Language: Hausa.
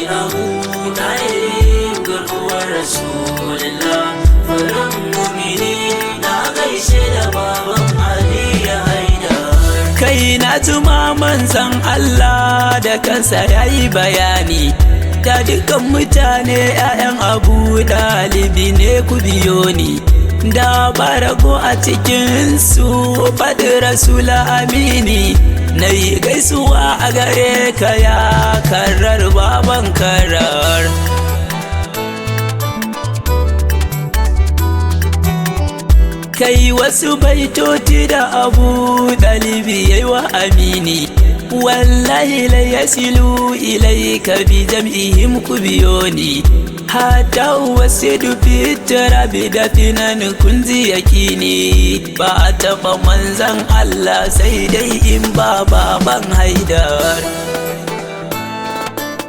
Abu Talib garkuwar Rasulullah farin mumini na gaishe da baban Ali Haidar. Kai na tuma manzon Allah da kansa yayi bayani, da dukkan mutane 'ya'yan Abu Dalibi ne ku biyo ni, da barago a cikinsu faɗi Rasula amini, na yi gaisuwa a gare ka ya karar baban karar. Kai wasu baitoti da Abu Dalibi yayi wa amini, wallahi la yasilu ilayka bi jam'ihim ku biyo ni, hatta wasidu fitara bi dafinan kunzi yakini, ba a taɓa manzan Allah sai dai in ba baban Haidar.